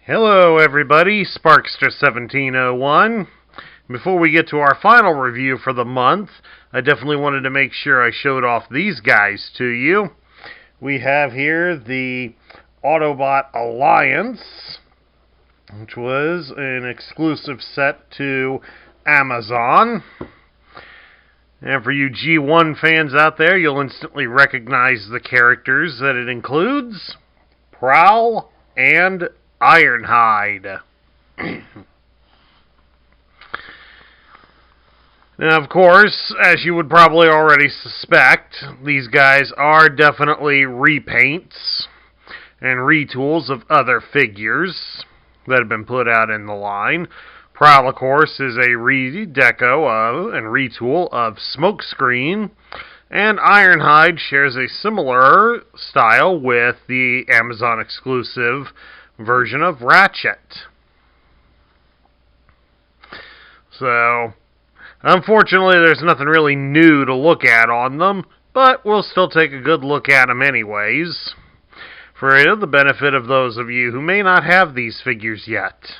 Hello everybody, Sparkster1701. Before we get to our final review for the month, I definitely wanted to make sure I showed off these guys to you. We have here the Autobot Alliance, which was an exclusive set to Amazon. And for you G1 fans out there, you'll instantly recognize the characters that it includes: Prowl and Ironhide. Now, of course, as you would probably already suspect, these guys are definitely repaints and retools of other figures that have been put out in the line. Prowl, of course, is a redeco and retool of Smokescreen, and Ironhide shares a similar style with the Amazon exclusive version of Ratchet. So, unfortunately, there's nothing really new to look at on them, but we'll still take a good look at them anyways, for the benefit of those of you who may not have these figures yet.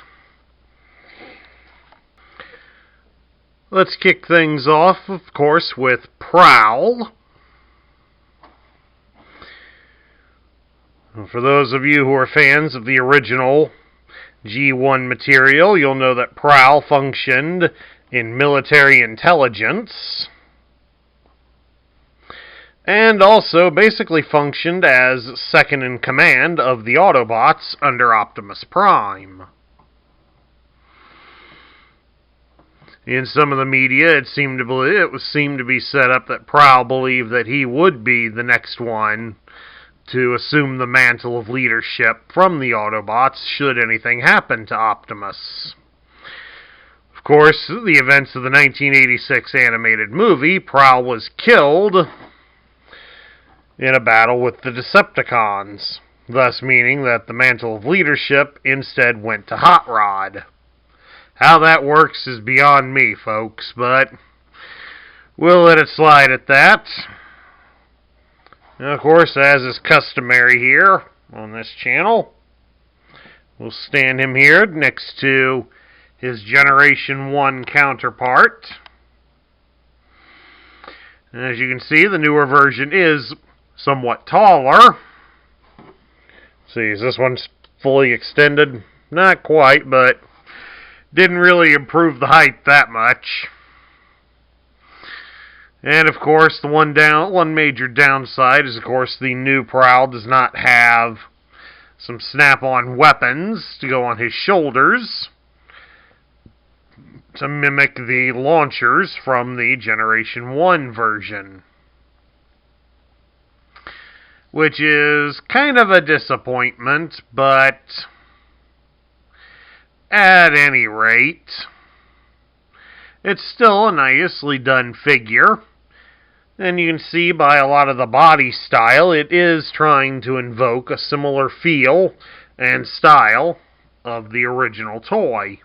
Let's kick things off, of course, with Prowl. For those of you who are fans of the original G1 material, you'll know that Prowl functioned in military intelligence, and also basically functioned as second in command of the Autobots under Optimus Prime. In some of the media, it seemed to be set up that Prowl believed that he would be the next one to assume the mantle of leadership from the Autobots should anything happen to Optimus. Of course, the events of the 1986 animated movie, Prowl was killed in a battle with the Decepticons, thus meaning that the mantle of leadership instead went to Hot Rod. How that works is beyond me, folks, but we'll let it slide at that. And of course, as is customary here on this channel, we'll stand him here next to his Generation 1 counterpart. And as you can see, the newer version is somewhat taller. See, is this one's fully extended? Not quite, but didn't really improve the height that much. And of course, the one major downside is, of course, the new Prowl does not have some snap-on weapons to go on his shoulders to mimic the launchers from the Generation 1 version, which is kind of a disappointment, but at any rate, it's still a nicely done figure. And you can see by a lot of the body style, it is trying to invoke a similar feel and style of the original toy.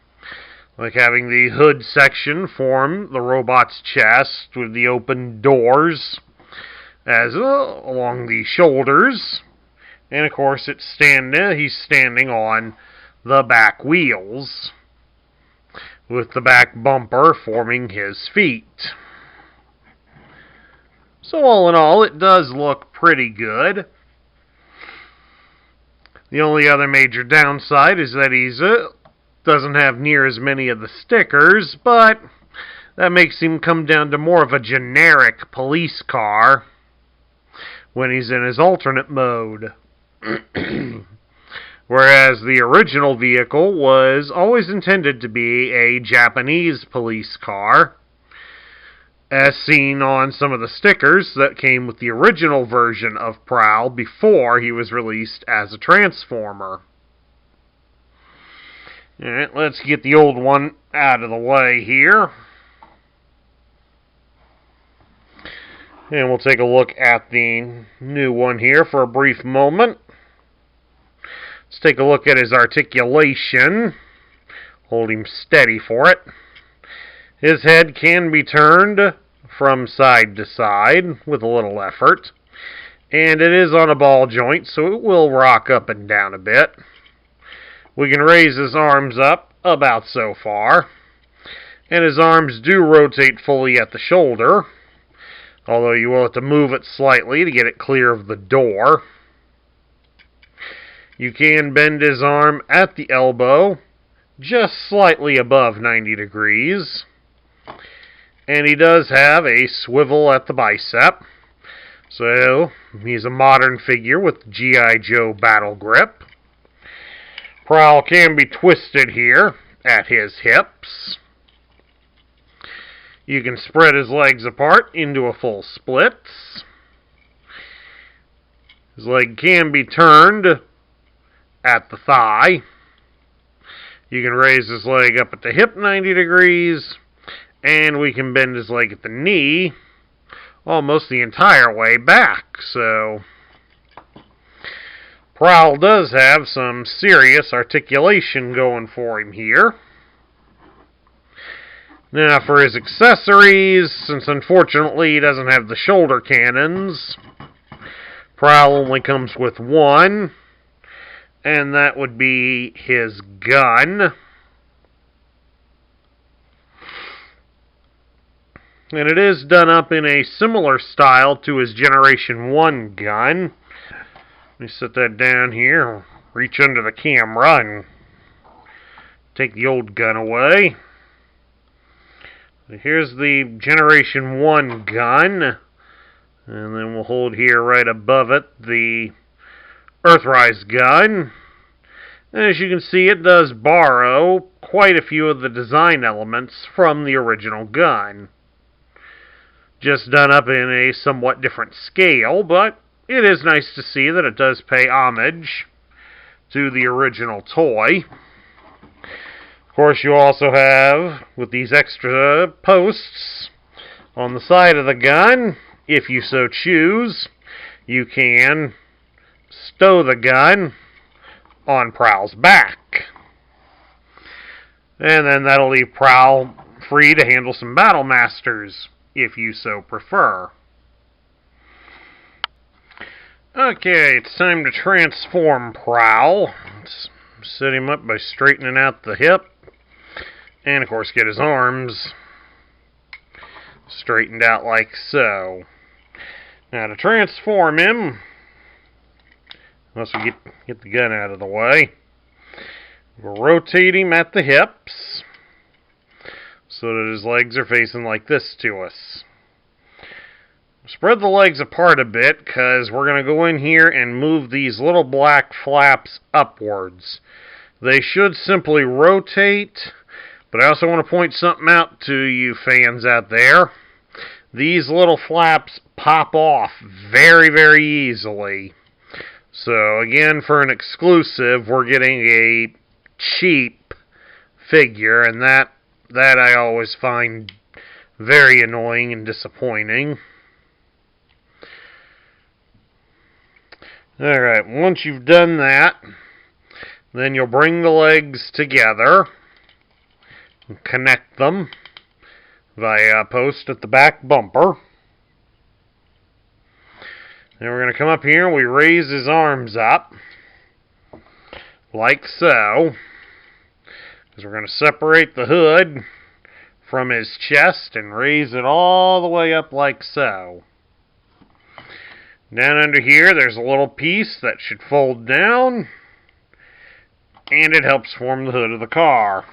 Like having the hood section form the robot's chest with the open doors as along the shoulders. And of course, he's standing on the back wheels, with the back bumper forming his feet. So all in all, it does look pretty good. The only other major downside is that he doesn't have near as many of the stickers, but that makes him come down to more of a generic police car when he's in his alternate mode. Whereas the original vehicle was always intended to be a Japanese police car, as seen on some of the stickers that came with the original version of Prowl before he was released as a Transformer. Alright, let's get the old one out of the way here. And we'll take a look at the new one here for a brief moment. Let's take a look at his articulation. Hold him steady for it. His head can be turned from side to side with a little effort, and it is on a ball joint, so it will rock up and down a bit. We can raise his arms up about so far, and his arms do rotate fully at the shoulder, although you will have to move it slightly to get it clear of the door. You can bend his arm at the elbow, just slightly above 90 degrees. And he does have a swivel at the bicep. So, he's a modern figure with G.I. Joe battle grip. Prowl can be twisted here at his hips. You can spread his legs apart into a full splits. His leg can be turned at the thigh. You can raise his leg up at the hip 90 degrees, and we can bend his leg at the knee almost the entire way back. So, Prowl does have some serious articulation going for him here. Now, for his accessories, since unfortunately he doesn't have the shoulder cannons, Prowl only comes with one, and that would be his gun. And it is done up in a similar style to his Generation 1 gun. Let me set that down here, reach under the camera, and take the old gun away. Here's the Generation 1 gun, and then we'll hold here right above it the Earthise gun. And as you can see, it does borrow quite a few of the design elements from the original gun. Just done up in a somewhat different scale, but it is nice to see that it does pay homage to the original toy. Of course, you also have, with these extra posts on the side of the gun, if you so choose, you can stow the gun on Prowl's back. And then that'll leave Prowl free to handle some Battle Masters, if you so prefer. Okay, it's time to transform Prowl. Let's set him up by straightening out the hip. And, of course, get his arms straightened out like so. Now, to transform him, unless we get the gun out of the way, we'll rotate him at the hips so that his legs are facing like this to us. Spread the legs apart a bit, because we're going to go in here and move these little black flaps upwards. They should simply rotate, but I also want to point something out to you fans out there. These little flaps pop off very, very easily. So, again, for an exclusive, we're getting a cheap figure, and that I always find very annoying and disappointing. Alright, once you've done that, then you'll bring the legs together and connect them via a post at the back bumper. Then we're going to come up here and we raise his arms up, like so, because we're going to separate the hood from his chest and raise it all the way up like so. Down under here, there's a little piece that should fold down, and it helps form the hood of the car.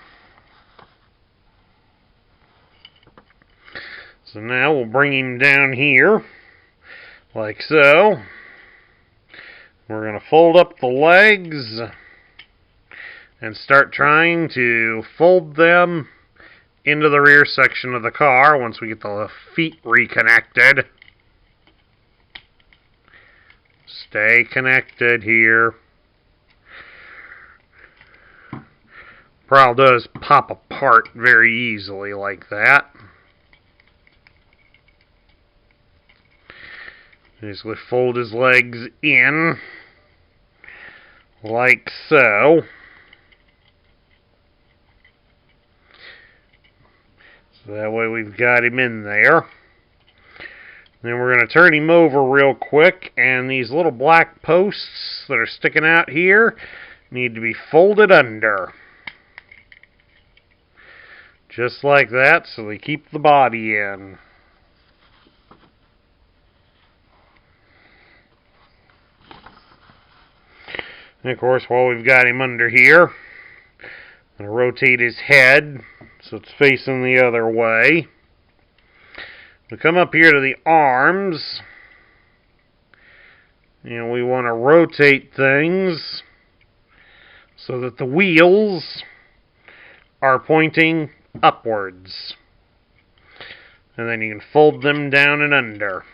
So now we'll bring him down here, like so. We're going to fold up the legs and start trying to fold them into the rear section of the car once we get the feet reconnected. Stay connected here. Prowl does pop apart very easily like that. Basically fold his legs in like so. So that way we've got him in there. Then we're going to turn him over real quick, and these little black posts that are sticking out here, need to be folded under. Just like that, so they keep the body in. And of course, while we've got him under here, I'm going to rotate his head so it's facing the other way. We come up here to the arms, and we want to rotate things so that the wheels are pointing upwards. And then you can fold them down and under.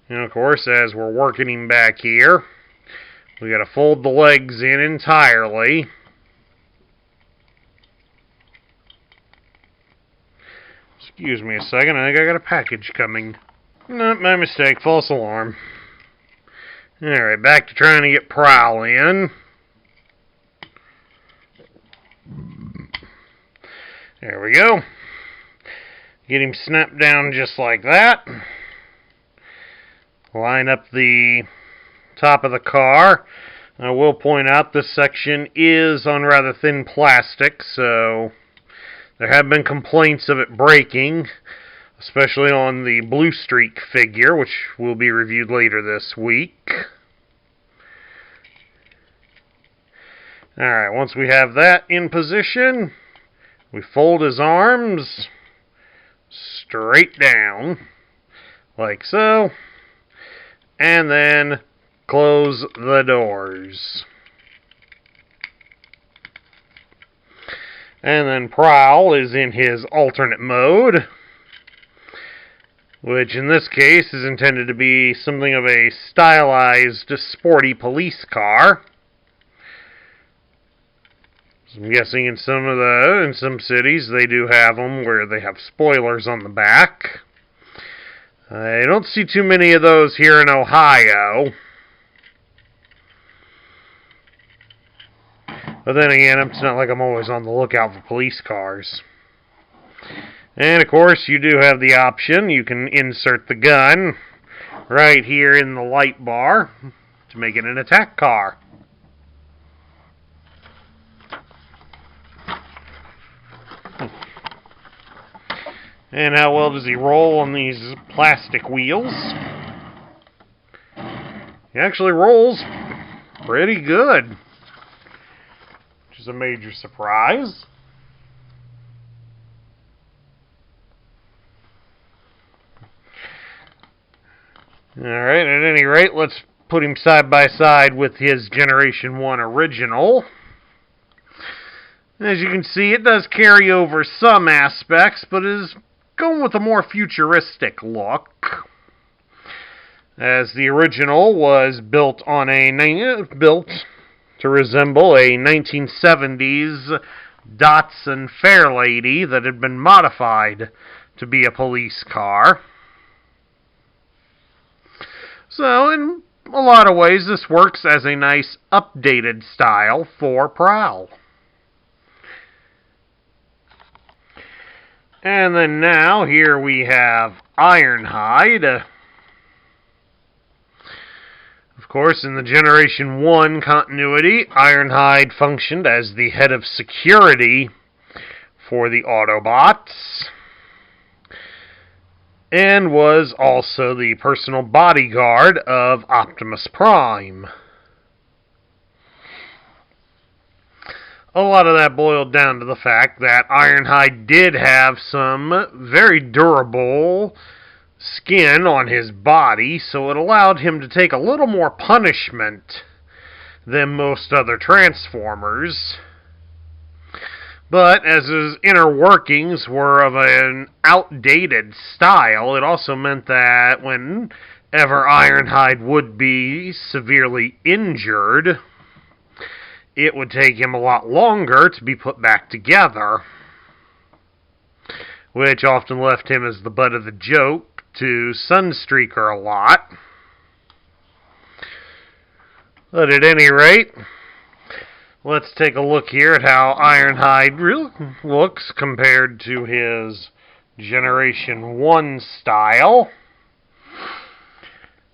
And of course, as we're working him back here, we got to fold the legs in entirely. Excuse me a second, I think I got a package coming. No, my mistake, false alarm. Alright, back to trying to get Prowl in. There we go. Get him snapped down just like that. Line up the top of the car. I will point out this section is on rather thin plastic, so there have been complaints of it breaking, especially on the Blue Streak figure, which will be reviewed later this week. Alright, once we have that in position, we fold his arms straight down, like so, and then close the doors. And then Prowl is in his alternate mode, which in this case is intended to be something of a stylized, sporty police car. I'm guessing in some cities they do have them where they have spoilers on the back. I don't see too many of those here in Ohio. But then again, it's not like I'm always on the lookout for police cars. And of course, you do have the option. You can insert the gun right here in the light bar to make it an attack car. And how well does he roll on these plastic wheels? He actually rolls pretty good, which is a major surprise. Alright, at any rate, let's put him side by side with his Generation 1 original. As you can see, it does carry over some aspects, but is going with a more futuristic look, as the original was built to resemble a 1970s Datsun Fairlady that had been modified to be a police car. So, in a lot of ways, this works as a nice updated style for Prowl. And then now, here we have Ironhide. Of course, in the Generation 1 continuity, Ironhide functioned as the head of security for the Autobots, and was also the personal bodyguard of Optimus Prime. A lot of that boiled down to the fact that Ironhide did have some very durable skin on his body, so it allowed him to take a little more punishment than most other Transformers. But as his inner workings were of an outdated style, it also meant that whenever Ironhide would be severely injured, it would take him a lot longer to be put back together, which often left him as the butt of the joke to Sunstreaker a lot. But at any rate, let's take a look here at how Ironhide really looks compared to his Generation 1 style.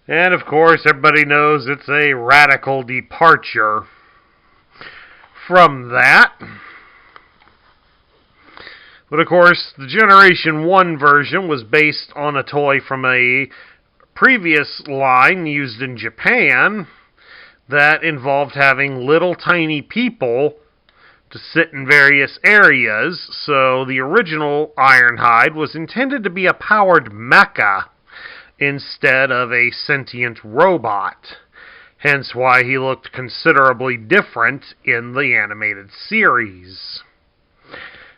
And of course, everybody knows it's a radical departure from that. But of course, the Generation 1 version was based on a toy from a previous line used in Japan that involved having little tiny people to sit in various areas. So the original Ironhide was intended to be a powered mecha instead of a sentient robot. Hence why he looked considerably different in the animated series.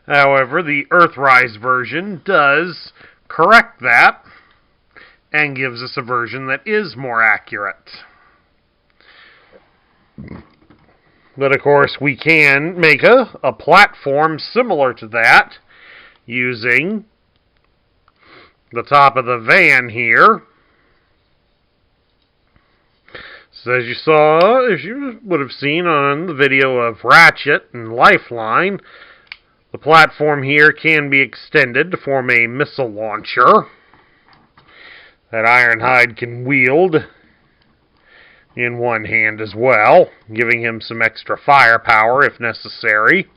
However, the Earthrise version does correct that and gives us a version that is more accurate. But of course, we can make a platform similar to that using the top of the van here. So as you would have seen on the video of Ratchet and Lifeline, the platform here can be extended to form a missile launcher that Ironhide can wield in one hand as well, giving him some extra firepower if necessary.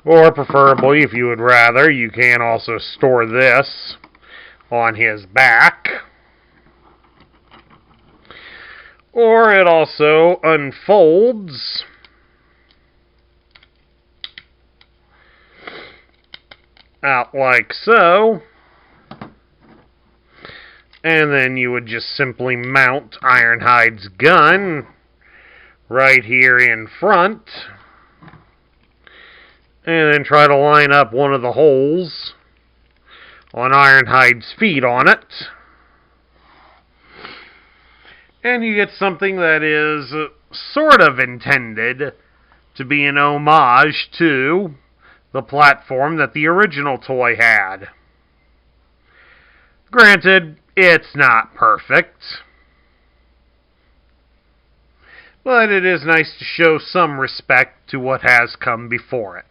Or preferably, if you would rather, you can also store this on his back. Or it also unfolds out like so. And then you would just simply mount Ironhide's gun right here in front. And then try to line up one of the holes on Ironhide's feet on it. And you get something that is sort of intended to be an homage to the platform that the original toy had. Granted, it's not perfect, but it is nice to show some respect to what has come before it.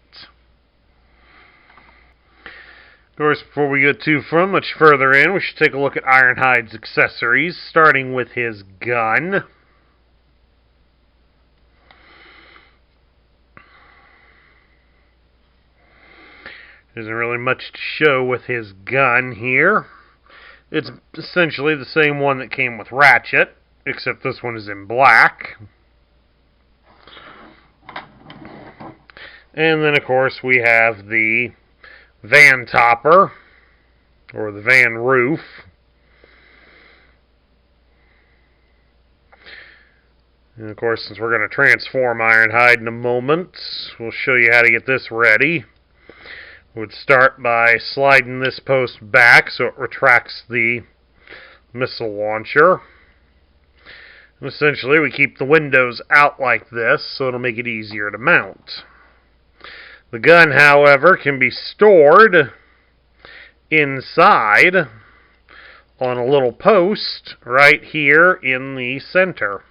Of course, before we get too much further in, we should take a look at Ironhide's accessories, starting with his gun. There isn't really much to show with his gun here. It's essentially the same one that came with Ratchet, except this one is in black. And then, of course, we have the van topper, or the van roof. And, of course, since we're going to transform Ironhide in a moment, we'll show you how to get this ready. Would start by sliding this post back so it retracts the missile launcher. And essentially, we keep the windows out like this so it'll make it easier to mount. The gun, however, can be stored inside on a little post right here in the center.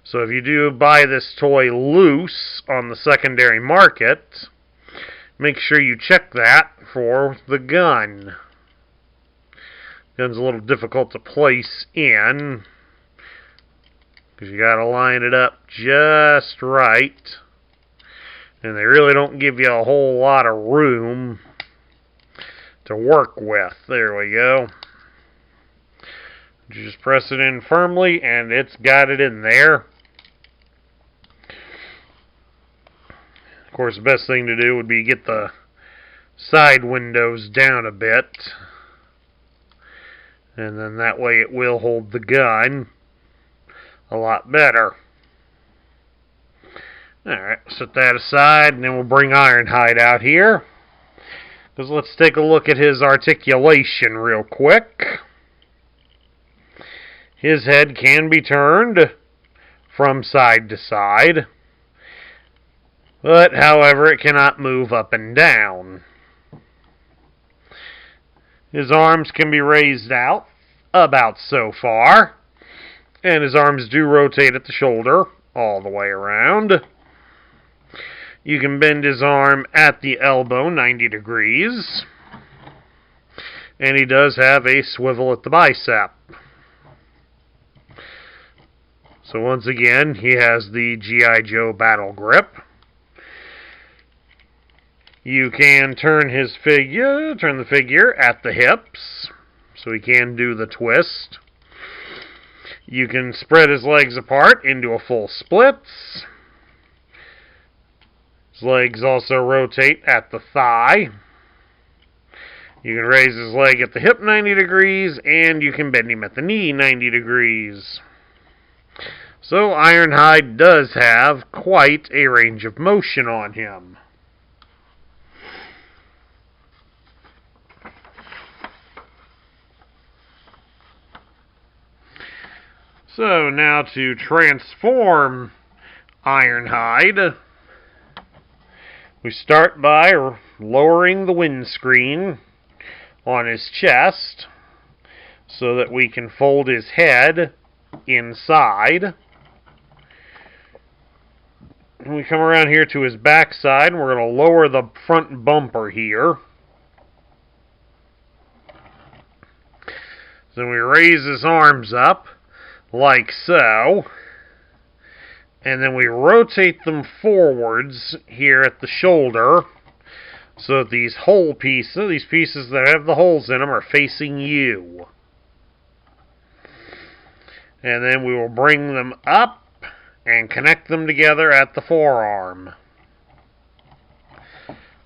So if you do buy this toy loose on the secondary market, make sure you check that for the gun. Gun's a little difficult to place in because you gotta line it up just right. And they really don't give you a whole lot of room to work with. There we go. You just press it in firmly and it's got it in there. Of course, the best thing to do would be get the side windows down a bit. And then that way it will hold the gun a lot better. Alright, set that aside, and then we'll bring Ironhide out here. Because let's take a look at his articulation real quick. His head can be turned from side to side. But, however, it cannot move up and down. His arms can be raised out about so far. And his arms do rotate at the shoulder all the way around. You can bend his arm at the elbow 90 degrees. And he does have a swivel at the bicep. So once again, he has the G.I. Joe battle grip. You can turn the figure at the hips, so he can do the twist. You can spread his legs apart into a full splits. His legs also rotate at the thigh. You can raise his leg at the hip 90 degrees, and you can bend him at the knee 90 degrees. So Ironhide does have quite a range of motion on him. So now to transform Ironhide, we start by lowering the windscreen on his chest so that we can fold his head inside. And we come around here to his backside, and we're going to lower the front bumper here. Then we raise his arms up like so, and then we rotate them forwards here at the shoulder so that these pieces that have the holes in them are facing you. And then we will bring them up and connect them together at the forearm.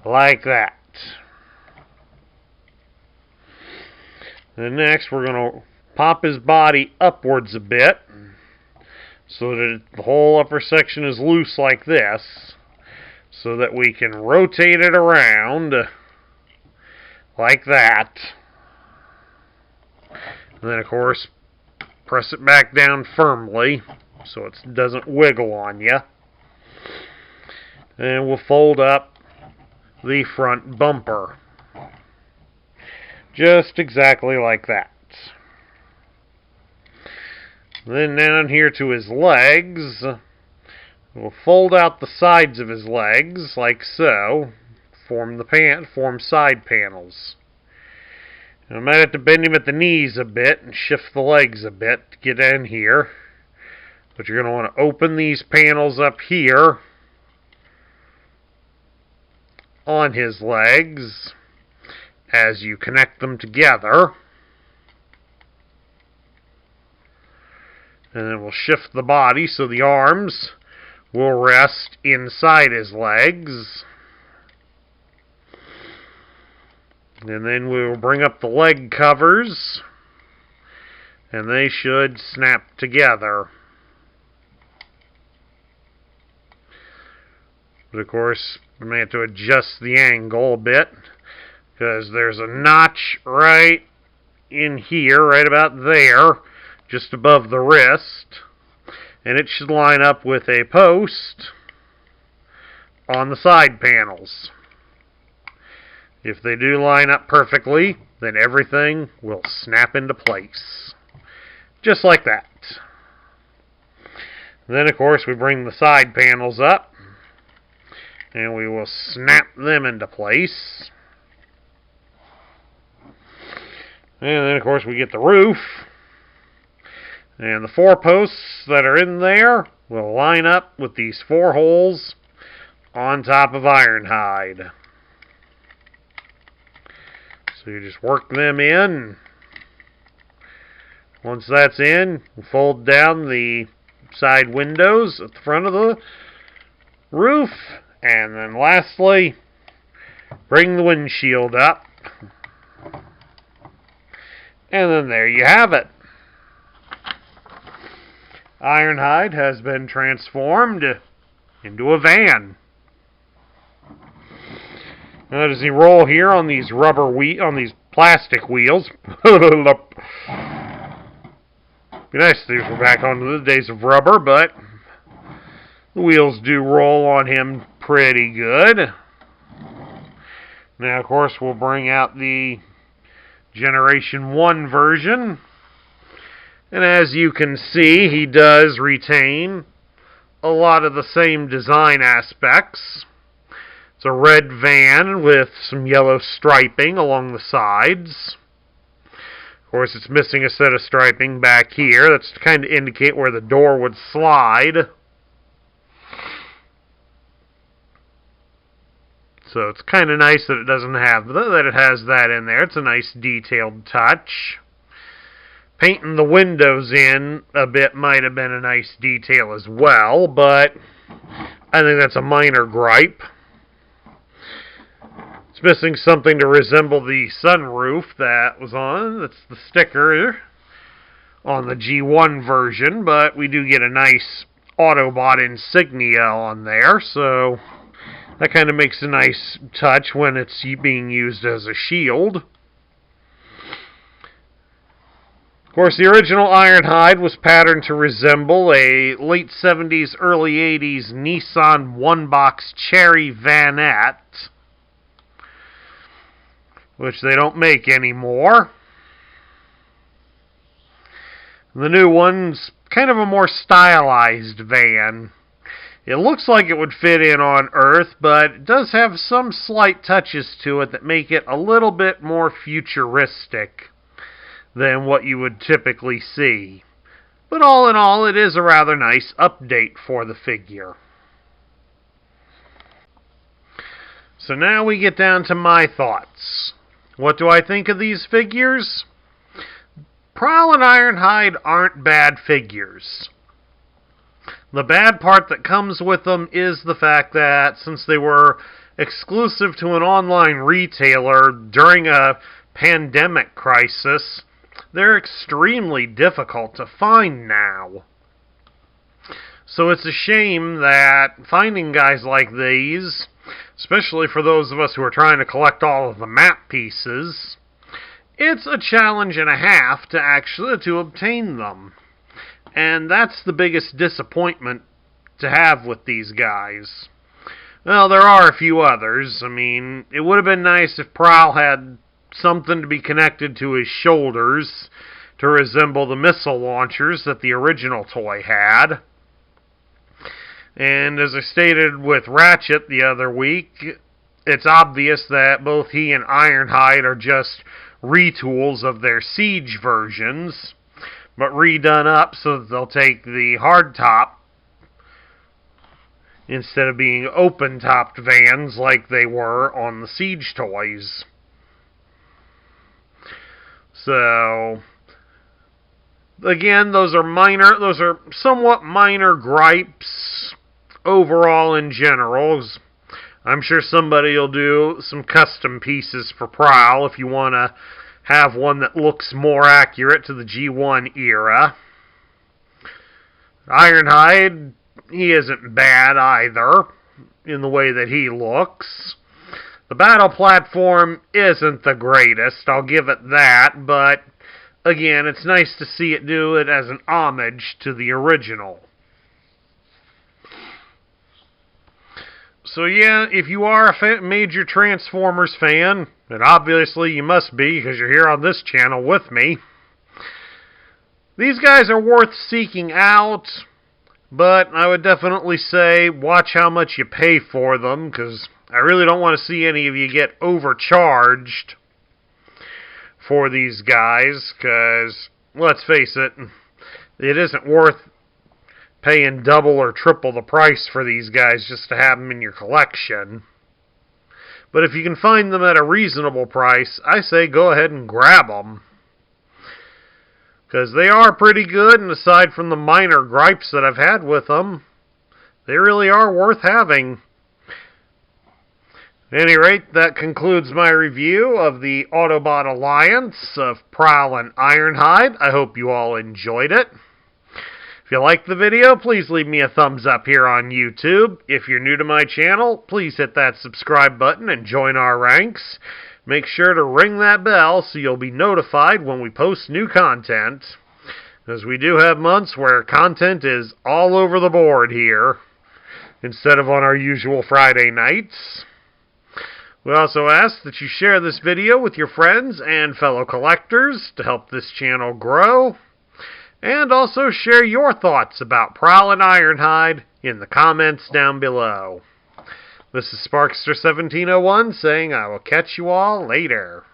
Like that. Then next we're going to pop his body upwards a bit so that the whole upper section is loose like this, so that we can rotate it around like that. And then of course press it back down firmly so it doesn't wiggle on you. And we'll fold up the front bumper. Just exactly like that. Then down here to his legs, we'll fold out the sides of his legs like so, form side panels. And I might have to bend him at the knees a bit and shift the legs a bit to get in here. But you're going to want to open these panels up here on his legs as you connect them together. And then we'll shift the body so the arms will rest inside his legs. And then we will bring up the leg covers, and they should snap together. But of course, we may have to adjust the angle a bit, because there's a notch right in here, right about there, just above the wrist, and it should line up with a post on the side panels. If they do line up perfectly, then everything will snap into place. Just like that. Then, of course, we bring the side panels up, and we will snap them into place. And then, of course, we get the roof. And the 4 posts that are in there will line up with these 4 holes on top of Ironhide. So you just work them in. Once that's in, we'll fold down the side windows at the front of the roof. And then lastly, bring the windshield up. And then there you have it. Ironhide has been transformed into a van. Now does he roll here on these plastic wheels? Be nice if these were back onto the days of rubber, but the wheels do roll on him pretty good. Now, of course, we'll bring out the Generation 1 version. And as you can see, he does retain a lot of the same design aspects. It's a red van with some yellow striping along the sides. course, it's missing a set of striping back here. That's to kind of indicate where the door would slide. So it's kind of nice that it doesn't have that it has that in there. It's a nice detailed touch. Painting the windows in a bit might have been a nice detail as well, but I think that's a minor gripe. It's missing something to resemble the sunroof that was on. That's the sticker on the G1 version, but we do get a nice Autobot insignia on there, so that kind of makes a nice touch when it's being used as a shield. Of course, the original Ironhide was patterned to resemble a late 70s, early 80s Nissan one-box Cherry Vanette, which they don't make anymore. The new one's kind of a more stylized van. It looks like it would fit in on Earth, but it does have some slight touches to it that make it a little bit more futuristic than what you would typically see. But all in all, it is a rather nice update for the figure. So now we get down to my thoughts. What do I think of these figures? Prowl and Ironhide aren't bad figures. The bad part that comes with them is the fact that since they were exclusive to an online retailer during a pandemic crisis, they're extremely difficult to find now. So it's a shame that finding guys like these, especially for those of us who are trying to collect all of the map pieces, it's a challenge and a half to obtain them. And that's the biggest disappointment to have with these guys. Well, there are a few others. I mean, it would have been nice if Prowl had something to be connected to his shoulders to resemble the missile launchers that the original toy had. And as I stated with Ratchet the other week, it's obvious that both he and Ironhide are just retools of their Siege versions, but redone up so that they'll take the hardtop instead of being open-topped vans like they were on the Siege toys. So, again, those are somewhat minor gripes overall in general. I'm sure somebody will do some custom pieces for Prowl if you want to have one that looks more accurate to the G1 era. Ironhide, he isn't bad either in the way that he looks. The battle platform isn't the greatest, I'll give it that, but again, it's nice to see it do it as an homage to the original. So yeah, if you are a major Transformers fan, and obviously you must be because you're here on this channel with me, these guys are worth seeking out, but I would definitely say watch how much you pay for them, because I really don't want to see any of you get overcharged for these guys, because, let's face it, it isn't worth paying double or triple the price for these guys just to have them in your collection. But if you can find them at a reasonable price, I say go ahead and grab them, because they are pretty good, and aside from the minor gripes that I've had with them, they really are worth having. At any rate, that concludes my review of the Autobot Alliance of Prowl and Ironhide. I hope you all enjoyed it. If you liked the video, please leave me a thumbs up here on YouTube. If you're new to my channel, please hit that subscribe button and join our ranks. Make sure to ring that bell so you'll be notified when we post new content, because we do have months where content is all over the board here, instead of on our usual Friday nights. We also ask that you share this video with your friends and fellow collectors to help this channel grow. And also share your thoughts about Prowl and Ironhide in the comments down below. This is Sparkster1701 saying I will catch you all later.